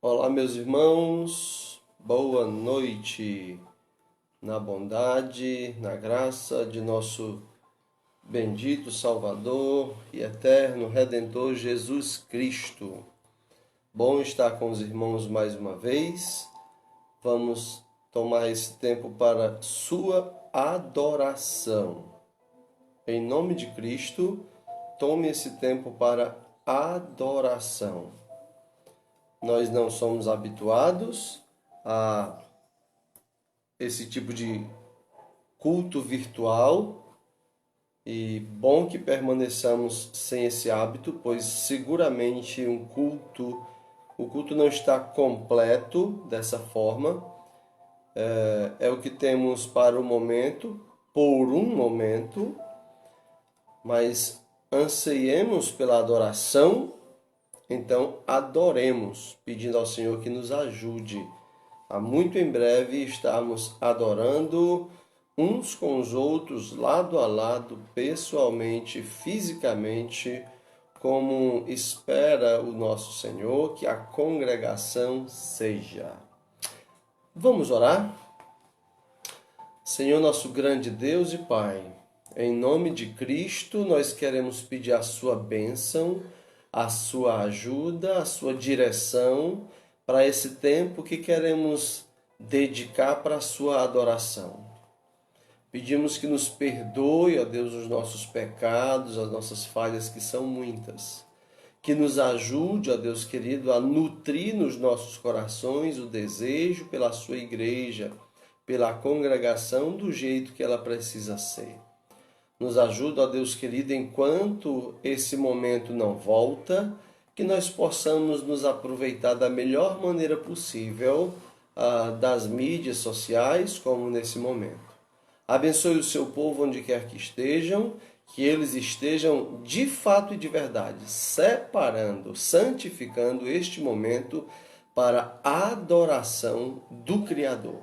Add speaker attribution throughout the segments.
Speaker 1: Olá, meus irmãos, boa noite, na bondade, na graça de nosso bendito Salvador e eterno Redentor Jesus Cristo. Bom estar com os irmãos mais uma vez. Vamos tomar esse tempo para sua adoração. Em nome de Cristo, tome esse tempo para adoração. Nós não somos habituados a esse tipo de culto virtual e bom que permaneçamos sem esse hábito, pois seguramente o culto não está completo dessa forma. É o que temos para o momento, por um momento, mas anseiemos pela adoração. Então, adoremos, pedindo ao Senhor que nos ajude a muito em breve estarmos adorando uns com os outros, lado a lado, pessoalmente, fisicamente, como espera o nosso Senhor que a congregação seja. Vamos orar? Senhor, nosso grande Deus e Pai, em nome de Cristo, nós queremos pedir a sua bênção, a sua ajuda, a sua direção para esse tempo que queremos dedicar para a sua adoração. Pedimos que nos perdoe, ó Deus, os nossos pecados, as nossas falhas, que são muitas. Que nos ajude, ó Deus querido, a nutrir nos nossos corações o desejo pela sua igreja, pela congregação do jeito que ela precisa ser. Nos ajuda, ó Deus querido, enquanto esse momento não volta, que nós possamos nos aproveitar da melhor maneira possível das mídias sociais, como nesse momento. Abençoe o seu povo onde quer que estejam, que eles estejam de fato e de verdade, separando, santificando este momento para a adoração do Criador.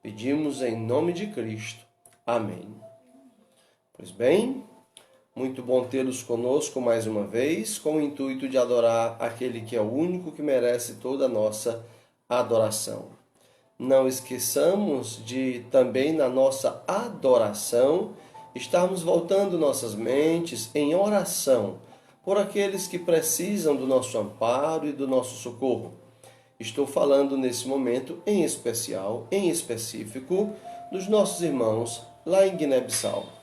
Speaker 1: Pedimos em nome de Cristo. Amém. Pois bem, muito bom tê-los conosco mais uma vez, com o intuito de adorar aquele que é o único que merece toda a nossa adoração. Não esqueçamos de também na nossa adoração estarmos voltando nossas mentes em oração por aqueles que precisam do nosso amparo e do nosso socorro. Estou falando nesse momento em especial, em específico, dos nossos irmãos lá em Guiné-Bissau.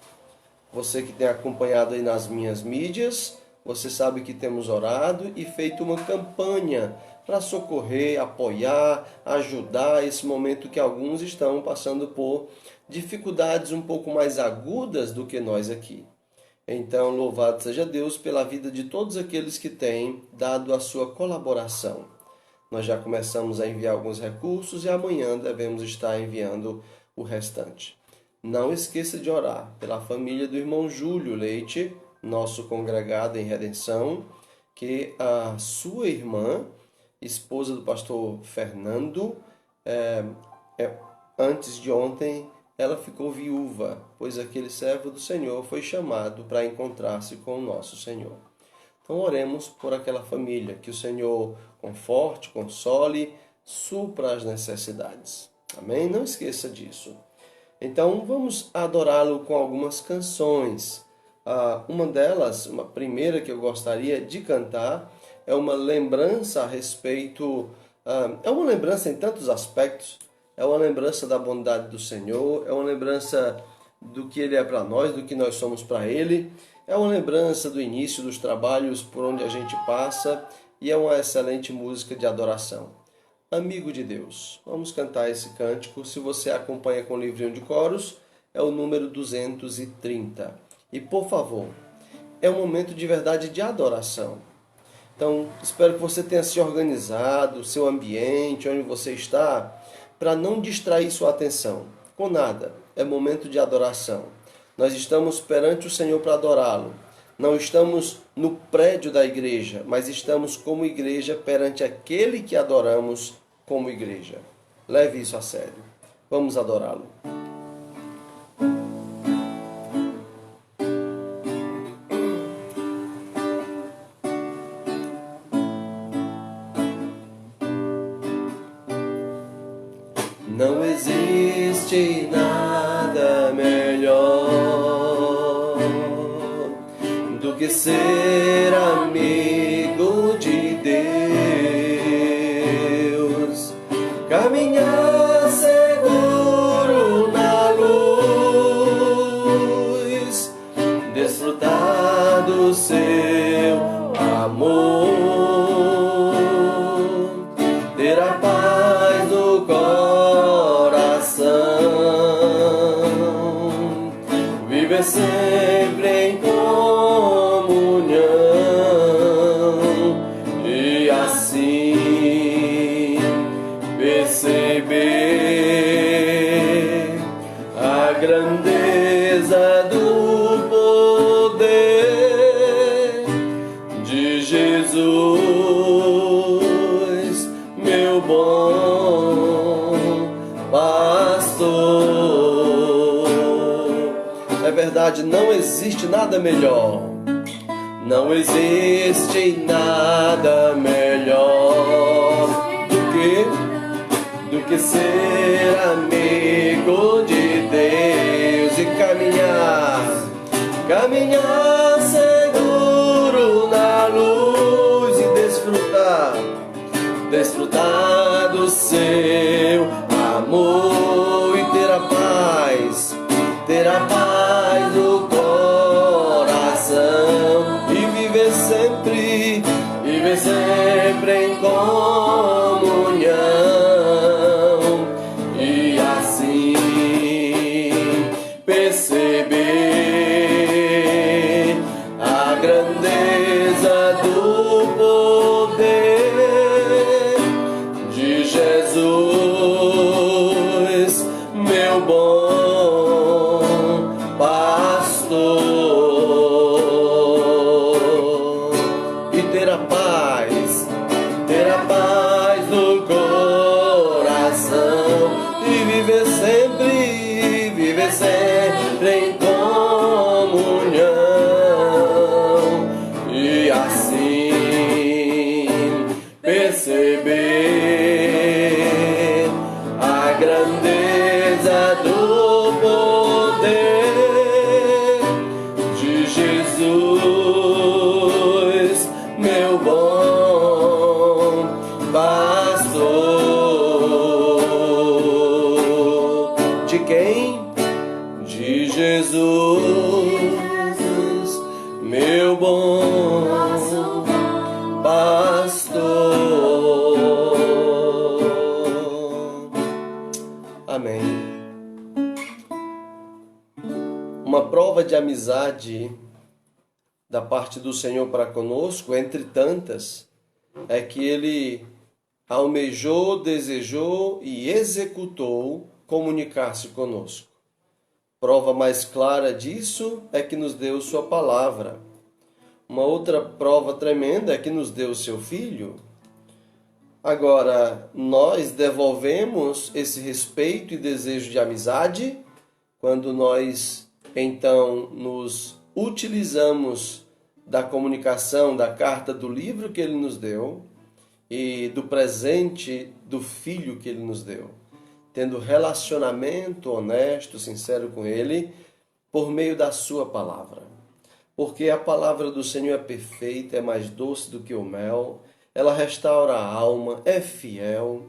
Speaker 1: Você que tem acompanhado aí nas minhas mídias, você sabe que temos orado e feito uma campanha para socorrer, apoiar, ajudar esse momento que alguns estão passando por dificuldades um pouco mais agudas do que nós aqui. Então, louvado seja Deus pela vida de todos aqueles que têm dado a sua colaboração. Nós já começamos a enviar alguns recursos e amanhã devemos estar enviando o restante. Não esqueça de orar pela família do irmão Júlio Leite, nosso congregado em redenção, que a sua irmã, esposa do pastor Fernando, antes de ontem, ela ficou viúva, pois aquele servo do Senhor foi chamado para encontrar-se com o nosso Senhor. Então oremos por aquela família, que o Senhor conforte, console, supra as necessidades. Amém? Não esqueça disso. Então vamos adorá-lo com algumas canções. Uma delas, uma primeira que eu gostaria de cantar, é uma lembrança a respeito... é uma lembrança em tantos aspectos. É uma lembrança da bondade do Senhor, é uma lembrança do que Ele é para nós, do que nós somos para Ele. É uma lembrança do início dos trabalhos por onde a gente passa e é uma excelente música de adoração. Amigo de Deus, vamos cantar esse cântico. Se você acompanha com o livrinho de coros, é o número 230. E por favor, é um momento de verdade de adoração. Então, espero que você tenha se organizado, o seu ambiente, onde você está, para não distrair sua atenção com nada. É momento de adoração. Nós estamos perante o Senhor para adorá-lo. Não estamos no prédio da igreja, mas estamos como igreja perante aquele que adoramos como igreja. Leve isso a sério. Vamos adorá-lo. Não existe nada melhor do que ser amigo de Deus, caminhar seguro na luz, desfrutar do seu amor, ter a paz do coração, viver sempre em comunhão e assim perceber a grandeza do poder de Jesus, meu bom pastor. É verdade, não existe nada melhor. Não existe nada melhor do que ser amigo de Deus e caminhar seguro na luz e desfrutar do seu amor e ter a paz do coração e viver sempre em comunhão e assim perceber a grandeza do poder de Jesus, meu bom pastor, e ter a paz do coração e viver sempre em comunhão e assim perceber a grandeza do poder de Jesus, meu bom pastor. De quem? De Jesus, meu bom pastor. Amém. Uma prova de amizade da parte do Senhor para conosco, entre tantas, é que Ele almejou, desejou e executou comunicar-se conosco. Prova mais clara disso é que nos deu sua palavra. Uma outra prova tremenda é que nos deu o seu Filho. Agora, nós devolvemos esse respeito e desejo de amizade quando nós, então, nos utilizamos da comunicação, da carta, do livro que Ele nos deu e do presente do Filho que Ele nos deu, tendo relacionamento honesto, sincero com Ele, por meio da sua palavra. Porque a palavra do Senhor é perfeita, é mais doce do que o mel, ela restaura a alma, é fiel.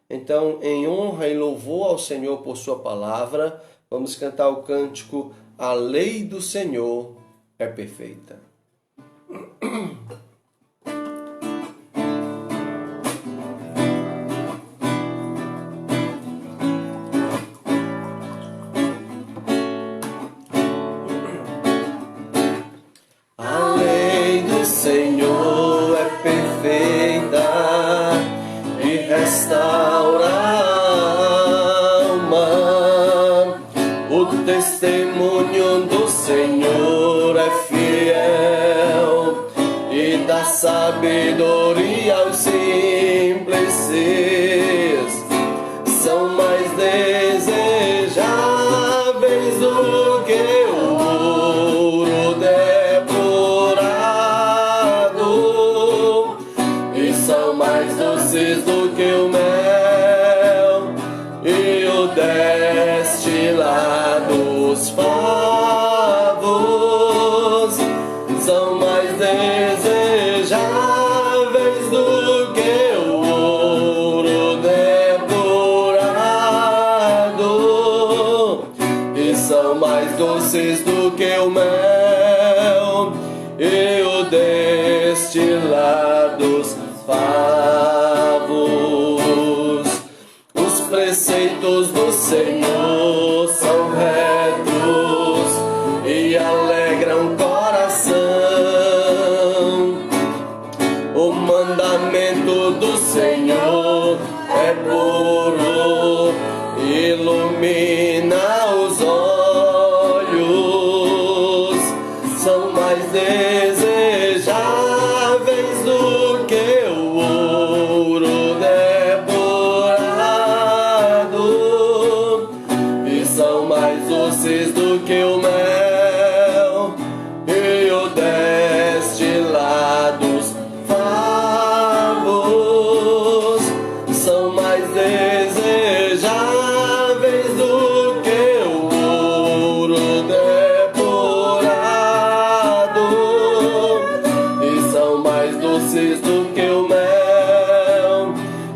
Speaker 1: Então, em honra e louvor ao Senhor por sua palavra, vamos cantar o cântico A Lei do Senhor é Perfeita. Senhor é perfeita e restaura a alma. O testemunho do Senhor é fiel e dá sabedoria aos simples seres. São mais desejáveis do que o ouro mais doces do que o mel e os favos são mais desejáveis do que o ouro depurado, e são mais doces do que o mel e o destilar dos favos. Os preceitos do Senhor são retos e alegram o coração. O mandamento do Senhor é puro, ilumina os olhos, são mais desejáveis do que o ouro depurado, e são mais doces do que o mel e o destilar dos favos, são mais desejáveis do que o ouro depurado, e são mais doces do que o mel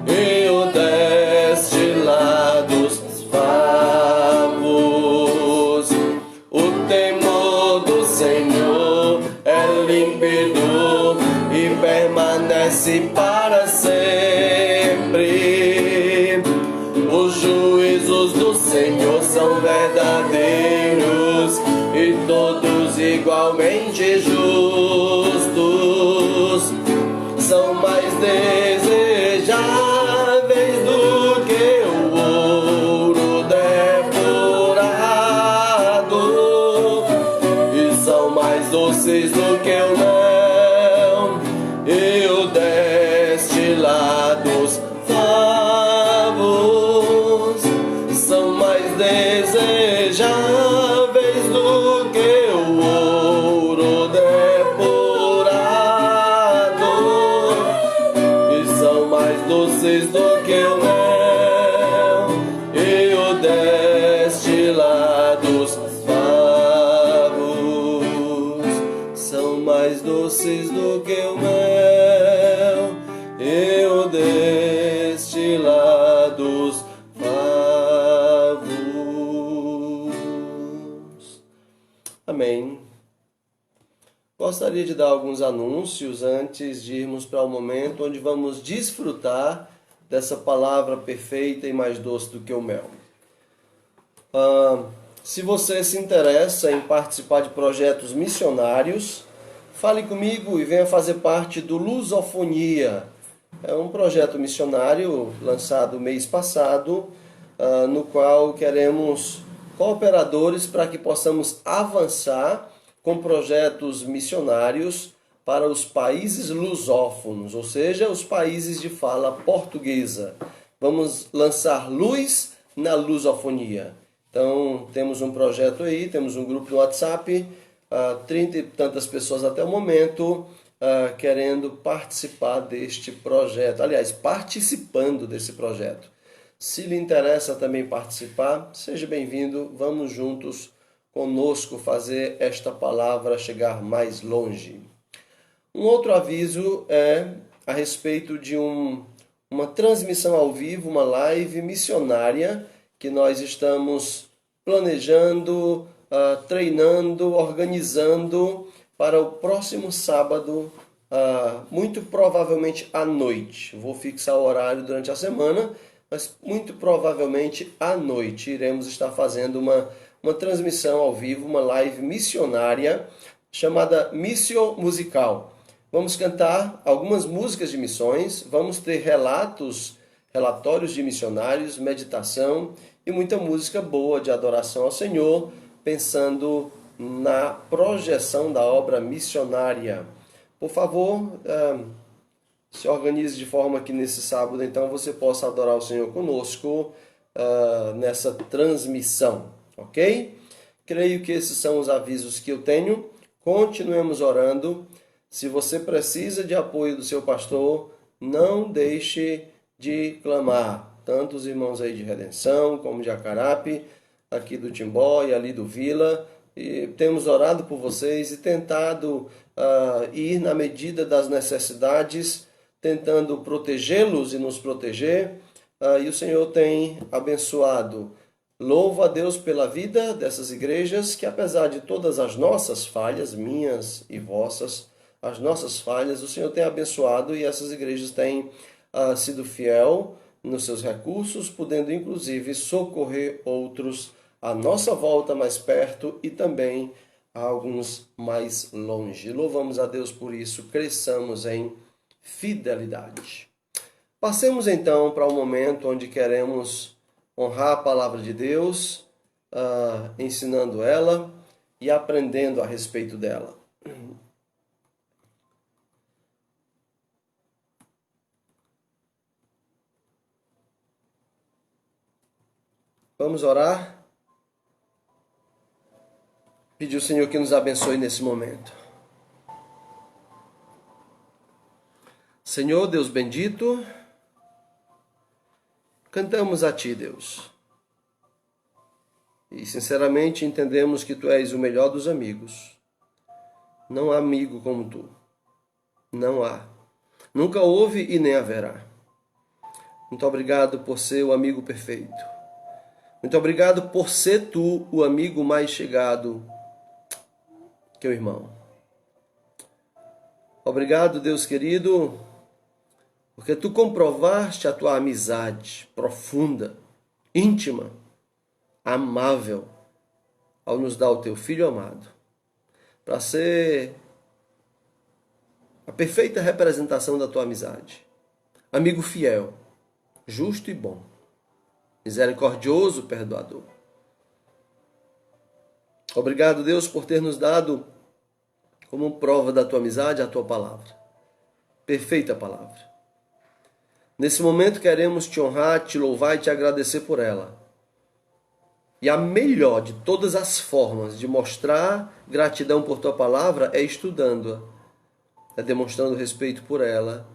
Speaker 1: e o destilar dos favos. O temor do Senhor é límpido e permanece para sempre. Os juízos do Senhor são verdadeiros e todos igualmente justos, são mais desejáveis do que o ouro depurado, e são mais doces do que o mel e o destilar dos favos, são mais desejáveis do que o ouro depurado, e são mais doces do que o mel e o destilar dos favos, são mais doces do que o mel e o destilar dos favos. Amém. Gostaria de dar alguns anúncios antes de irmos para o momento onde vamos desfrutar dessa palavra perfeita e mais doce do que o mel. Se você se interessa em participar de projetos missionários, fale comigo e venha fazer parte do Lusofonia. É um projeto missionário lançado mês passado, no qual queremos cooperadores para que possamos avançar com projetos missionários para os países lusófonos, ou seja, os países de fala portuguesa. Vamos lançar luz na lusofonia. Então, temos um projeto aí, temos um grupo no WhatsApp, 30 e tantas pessoas até o momento, querendo participar deste projeto. Aliás, participando desse projeto. Se lhe interessa também participar, seja bem-vindo, vamos juntos conosco fazer esta palavra chegar mais longe. Um outro aviso é a respeito de uma transmissão ao vivo, uma live missionária que nós estamos planejando, treinando, organizando para o próximo sábado, muito provavelmente à noite. Vou fixar o horário durante a semana, mas muito provavelmente à noite iremos estar fazendo uma transmissão ao vivo, uma live missionária chamada Missio Musical. Vamos cantar algumas músicas de missões, vamos ter relatórios de missionários, meditação e muita música boa de adoração ao Senhor, pensando na projeção da obra missionária. Por favor, se organize de forma que nesse sábado, então, você possa adorar o Senhor conosco nessa transmissão, ok? Creio que esses são os avisos que eu tenho. Continuemos orando. Se você precisa de apoio do seu pastor, não deixe de clamar. Tanto os irmãos aí de Redenção como de Acarape aqui do Timbó e ali do Vila. E temos orado por vocês e tentado ir na medida das necessidades, tentando protegê-los e nos proteger. E o Senhor tem abençoado. Louvo a Deus pela vida dessas igrejas, que apesar de todas as nossas falhas, minhas e vossas, as nossas falhas, o Senhor tem abençoado e essas igrejas têm sido fiel nos seus recursos, podendo inclusive socorrer outros à nossa volta mais perto e também a alguns mais longe. Louvamos a Deus por isso, cresçamos em fidelidade. Passemos então para o momento onde queremos honrar a palavra de Deus, ensinando ela e aprendendo a respeito dela. Vamos orar? Pedir ao Senhor que nos abençoe nesse momento. Senhor, Deus bendito, cantamos a Ti, Deus. E sinceramente entendemos que Tu és o melhor dos amigos. Não há amigo como Tu. Não há. Nunca houve e nem haverá. Muito obrigado por ser o amigo perfeito. Muito obrigado por ser Tu o amigo mais chegado que o irmão. Obrigado, Deus querido, porque Tu comprovaste a Tua amizade profunda, íntima, amável, ao nos dar o Teu Filho amado, para ser a perfeita representação da Tua amizade. Amigo fiel, justo e bom, misericordioso, perdoador. Obrigado, Deus, por ter nos dado como prova da Tua amizade a Tua palavra. Perfeita palavra. Nesse momento queremos Te honrar, Te louvar e Te agradecer por ela. E a melhor de todas as formas de mostrar gratidão por Tua palavra é estudando-a, é demonstrando respeito por ela,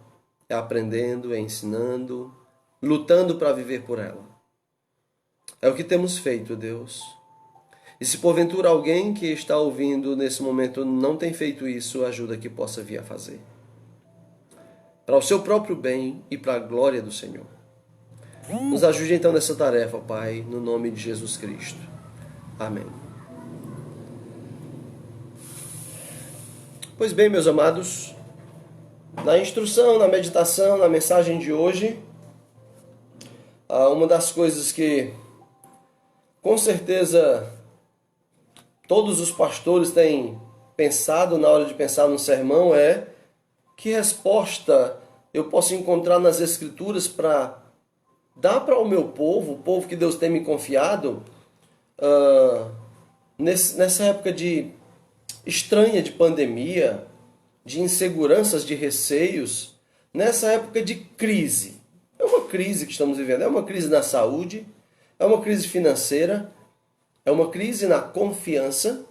Speaker 1: é aprendendo, é ensinando, lutando para viver por ela. É o que temos feito, Deus. E se porventura alguém que está ouvindo nesse momento não tem feito isso, ajuda que possa vir a fazer. Para o seu próprio bem e para a glória do Senhor. Nos ajude então nessa tarefa, Pai, no nome de Jesus Cristo. Amém. Pois bem, meus amados, na instrução, na meditação, na mensagem de hoje, uma das coisas que com certeza todos os pastores têm pensado na hora de pensar no sermão é: que resposta eu posso encontrar nas Escrituras para dar para o meu povo, o povo que Deus tem me confiado, nessa época estranha de pandemia, de inseguranças, de receios, nessa época de crise. É uma crise que estamos vivendo, é uma crise na saúde, é uma crise financeira, é uma crise na confiança,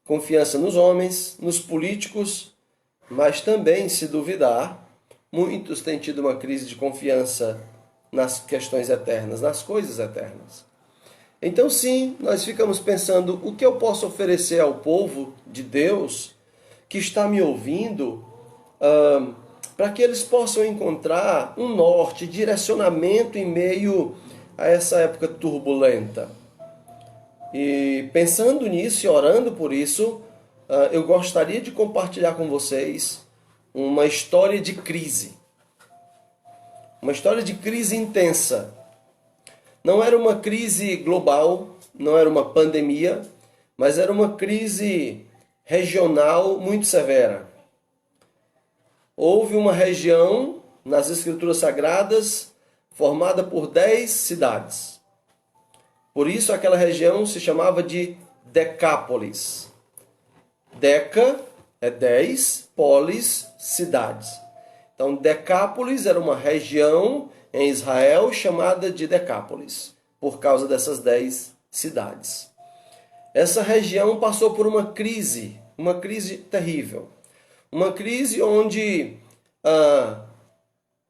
Speaker 1: confiança nos homens, nos políticos, mas também, se duvidar, muitos têm tido uma crise de confiança nas questões eternas, nas coisas eternas. Então sim, nós ficamos pensando o que eu posso oferecer ao povo de Deus que está me ouvindo, para que eles possam encontrar um norte, direcionamento em meio a essa época turbulenta. E pensando nisso e orando por isso, eu gostaria de compartilhar com vocês uma história de crise. Uma história de crise intensa. Não era uma crise global, não era uma pandemia, mas era uma crise regional muito severa. Houve uma região nas Escrituras Sagradas formada por 10 cidades. Por isso aquela região se chamava de Decápolis. Deca é 10, polis, cidades. Então Decápolis era uma região em Israel chamada de Decápolis, por causa dessas 10 cidades. Essa região passou por uma crise terrível. Uma crise onde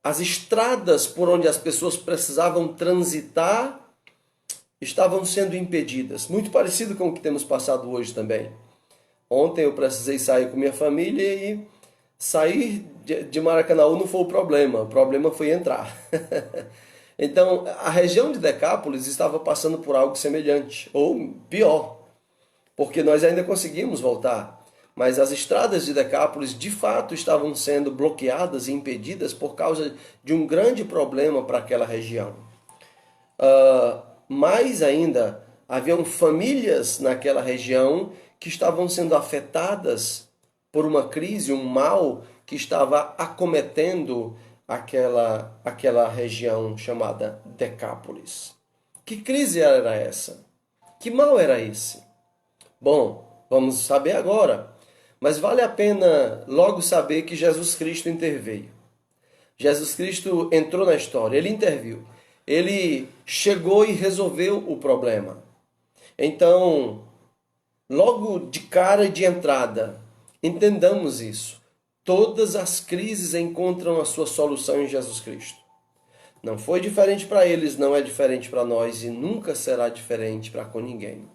Speaker 1: as estradas por onde as pessoas precisavam transitar estavam sendo impedidas. Muito parecido com o que temos passado hoje também. Ontem eu precisei sair com minha família e sair de Maracanaú não foi o problema foi entrar. Então, a região de Decápolis estava passando por algo semelhante, ou pior, porque nós ainda conseguimos voltar, mas as estradas de Decápolis de fato estavam sendo bloqueadas e impedidas por causa de um grande problema para aquela região. Mais ainda, haviam famílias naquela região que estavam sendo afetadas por uma crise, um mal que estava acometendo aquela região chamada Decápolis. Que crise era essa? Que mal era esse? Bom, vamos saber agora. Mas vale a pena logo saber que Jesus Cristo interveio. Jesus Cristo entrou na história, ele interviu. Ele chegou e resolveu o problema. Então, logo de cara de entrada, entendamos isso. Todas as crises encontram a sua solução em Jesus Cristo. Não foi diferente para eles, não é diferente para nós e nunca será diferente para com ninguém.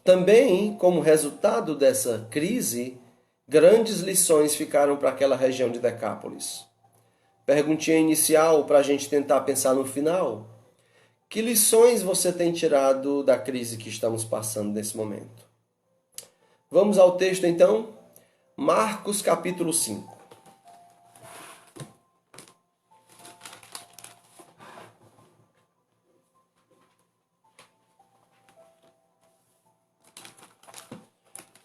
Speaker 1: Também, como resultado dessa crise, grandes lições ficaram para aquela região de Decápolis. Perguntinha inicial para a gente tentar pensar no final. Que lições você tem tirado da crise que estamos passando nesse momento? Vamos ao texto então? Marcos capítulo 5.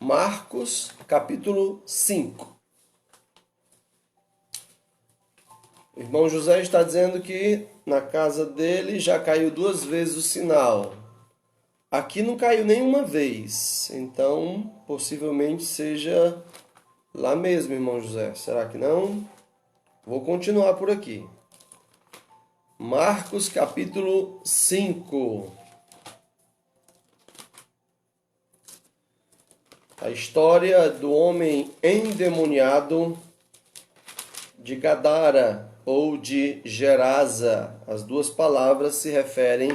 Speaker 1: Marcos capítulo 5. O irmão José está dizendo que na casa dele já caiu 2 vezes o sinal. Aqui não caiu nenhuma vez, então possivelmente seja lá mesmo, irmão José. Será que não? Vou continuar por aqui. Marcos capítulo 5. A história do homem endemoniado de Gadara ou de Gerasa. As duas palavras se referem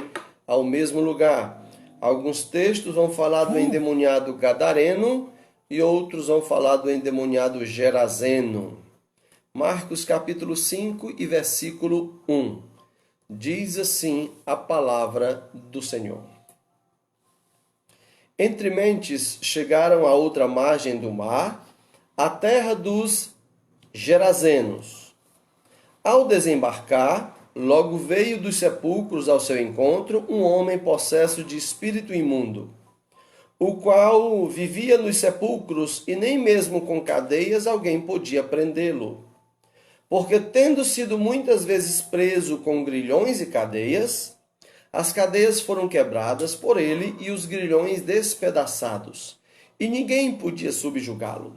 Speaker 1: ao mesmo lugar. Alguns textos vão falar do endemoniado gadareno e outros vão falar do endemoniado gerazeno. Marcos capítulo 5 e versículo 1. Diz assim a palavra do Senhor. Entre mentes chegaram à outra margem do mar, a terra dos Gerazenos. Ao desembarcar, logo veio dos sepulcros ao seu encontro um homem possesso de espírito imundo, o qual vivia nos sepulcros e nem mesmo com cadeias alguém podia prendê-lo. Porque tendo sido muitas vezes preso com grilhões e cadeias, as cadeias foram quebradas por ele e os grilhões despedaçados, e ninguém podia subjugá-lo.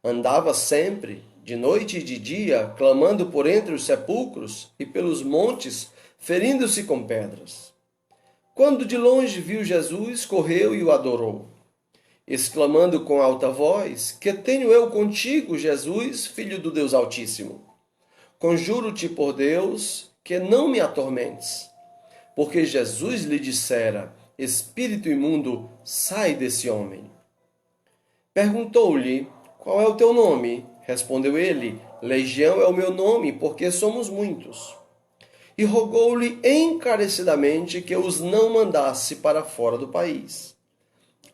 Speaker 1: Andava sempre, de noite e de dia, clamando por entre os sepulcros e pelos montes, ferindo-se com pedras. Quando de longe viu Jesus, correu e o adorou, exclamando com alta voz: Que tenho eu contigo, Jesus, Filho do Deus Altíssimo? Conjuro-te por Deus que não me atormentes. Porque Jesus lhe dissera: Espírito imundo, sai desse homem. Perguntou-lhe: Qual é o teu nome? Respondeu ele: Legião é o meu nome, porque somos muitos. E rogou-lhe encarecidamente que os não mandasse para fora do país.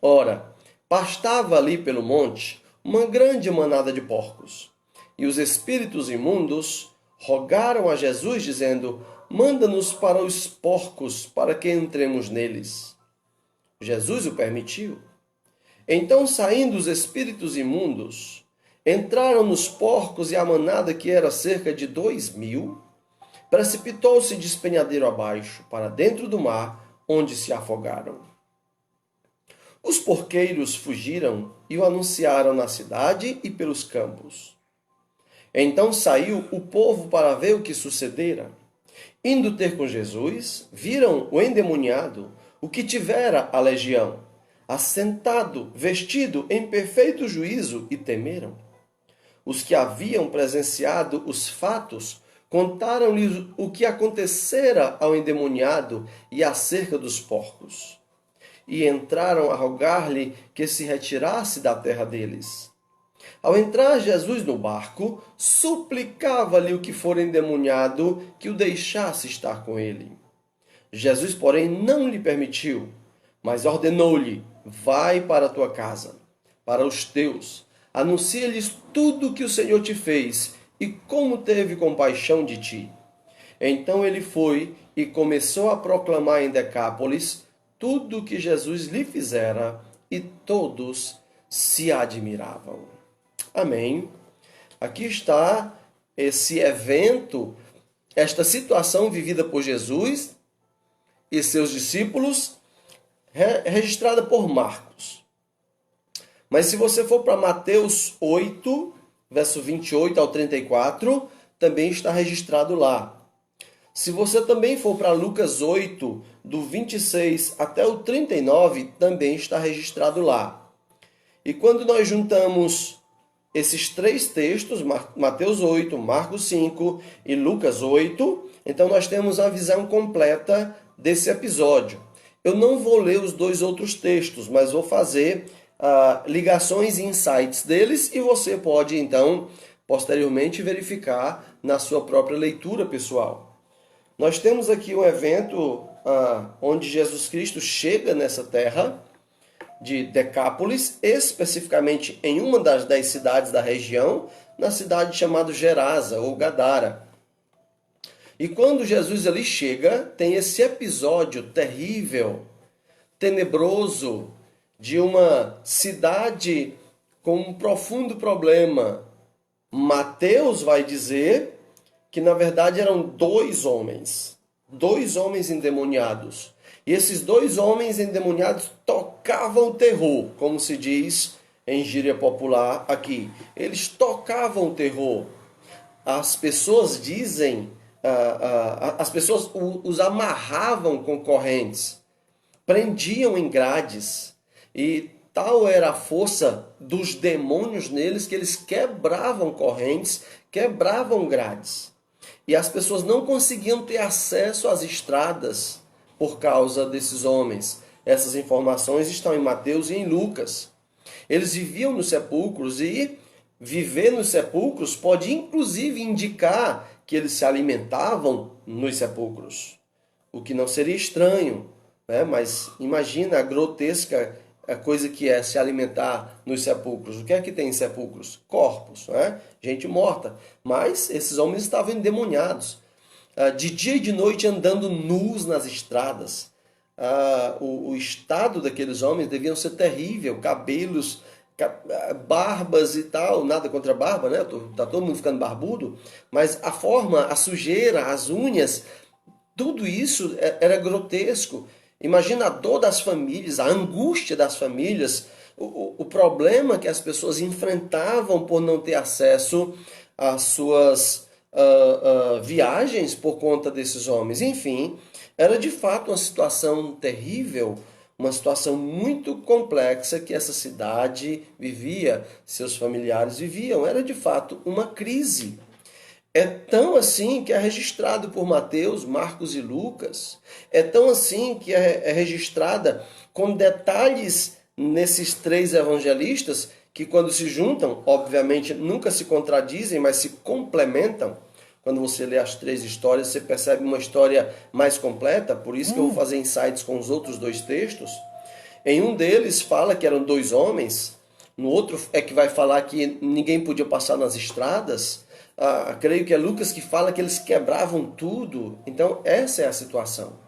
Speaker 1: Ora, pastava ali pelo monte uma grande manada de porcos. E os espíritos imundos rogaram a Jesus, dizendo: Manda-nos para os porcos, para que entremos neles. Jesus o permitiu. Então, saindo os espíritos imundos, entraram nos porcos e a manada, que era cerca de 2.000, precipitou-se de despenhadeiro abaixo, para dentro do mar, onde se afogaram. Os porqueiros fugiram e o anunciaram na cidade e pelos campos. Então saiu o povo para ver o que sucedera. Indo ter com Jesus, viram o endemoniado, o que tivera a legião, assentado, vestido em perfeito juízo, e temeram. Os que haviam presenciado os fatos Contaram-lhe o que acontecera ao endemoniado e acerca dos porcos. E entraram a rogar-lhe que se retirasse da terra deles. Ao entrar Jesus no barco, suplicava-lhe o que fora endemoniado que o deixasse estar com ele. Jesus, porém, não lhe permitiu, mas ordenou-lhe: vai para a tua casa, para os teus, anuncia-lhes tudo o que o Senhor te fez e como teve compaixão de ti. Então ele foi e começou a proclamar em Decápolis tudo o que Jesus lhe fizera, e todos se admiravam. Amém. Aqui está esse evento, esta situação vivida por Jesus e seus discípulos, registrada por Marcos. Mas se você for para Mateus 8, verso 28 ao 34, também está registrado lá. Se você também for para Lucas 8, do 26 até o 39, também está registrado lá. E quando nós juntamos esses três textos, Mateus 8, Marcos 5 e Lucas 8, então nós temos a visão completa desse episódio. Eu não vou ler os dois outros textos, mas vou fazer ligações e insights deles, e você pode, então, posteriormente verificar na sua própria leitura pessoal. Nós temos aqui um evento onde Jesus Cristo chega nessa terra de Decápolis, especificamente em uma das 10 cidades da região, na cidade chamada Gerasa ou Gadara. E quando Jesus ali chega, tem esse episódio terrível, tenebroso, de uma cidade com um profundo problema. Mateus vai dizer que na verdade eram dois homens endemoniados. E esses dois homens endemoniados tocavam terror, como se diz em gíria popular aqui. Eles tocavam terror. As pessoas dizem, as pessoas os amarravam com correntes, prendiam em grades. E tal era a força dos demônios neles que eles quebravam correntes, quebravam grades. E as pessoas não conseguiam ter acesso às estradas por causa desses homens. Essas informações estão em Mateus e em Lucas. Eles viviam nos sepulcros, e viver nos sepulcros pode inclusive indicar que eles se alimentavam nos sepulcros. O que não seria estranho, né? Mas imagina a grotesca coisa que é se alimentar nos sepulcros. O que é que tem em sepulcros? Corpos, né? Gente morta. Mas esses homens estavam endemoniados. De dia e de noite andando nus nas estradas. O estado daqueles homens deviam ser terrível, cabelos, barbas e tal, nada contra a barba, né? Tá todo mundo ficando barbudo, mas a forma, a sujeira, as unhas, tudo isso era grotesco. Imagina a dor das famílias, a angústia das famílias, o problema que as pessoas enfrentavam por não ter acesso às suas viagens por conta desses homens. Enfim, era de fato uma situação terrível, uma situação muito complexa que essa cidade vivia, seus familiares viviam. Era de fato uma crise. É tão assim que é registrado por Mateus, Marcos e Lucas. É tão assim que é registrada com detalhes nesses três evangelistas que, quando se juntam, obviamente nunca se contradizem, mas se complementam. Quando você lê as três histórias, você percebe uma história mais completa. Por isso que eu vou fazer insights com os outros dois textos. Em um deles fala que eram dois homens. No outro é que vai falar que ninguém podia passar nas estradas. Creio que é Lucas que fala que eles quebravam tudo. Então, essa é a situação.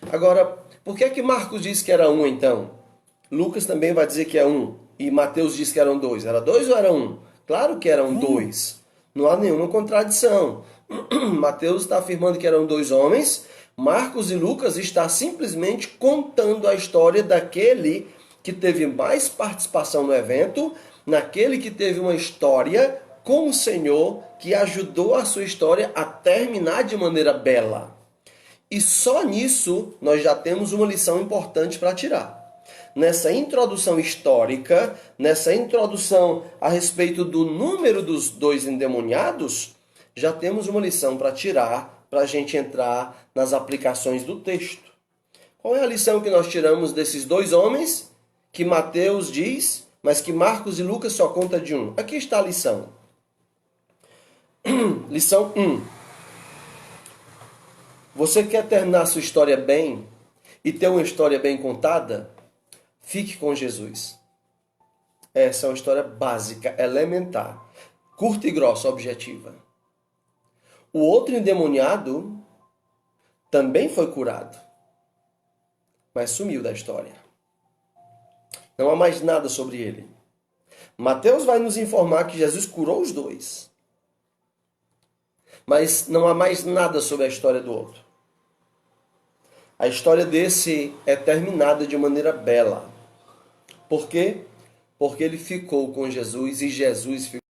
Speaker 1: Agora, por que é que Marcos diz que era um, então? Lucas também vai dizer que é um. E Mateus diz que eram dois. Era dois ou era um? Claro que eram dois. Não há nenhuma contradição. Mateus está afirmando que eram dois homens. Marcos e Lucas está simplesmente contando a história daquele que teve mais participação no evento, naquele que teve uma história com o Senhor, que ajudou a sua história a terminar de maneira bela. E só nisso nós já temos uma lição importante para tirar. Nessa introdução histórica, nessa introdução a respeito do número dos dois endemoniados, já temos uma lição para tirar, para a gente entrar nas aplicações do texto. Qual é a lição que nós tiramos desses dois homens que Mateus diz, mas que Marcos e Lucas só conta de um? Aqui está a lição. Lição 1. Você quer terminar sua história bem e ter uma história bem contada? Fique com Jesus. Essa é uma história básica, elementar, curta e grossa, objetiva. O outro endemoniado também foi curado, mas sumiu da história. Não há mais nada sobre ele. Mateus vai nos informar que Jesus curou os dois, mas não há mais nada sobre a história do outro. A história desse é terminada de maneira bela. Por quê? Porque ele ficou com Jesus e Jesus ficou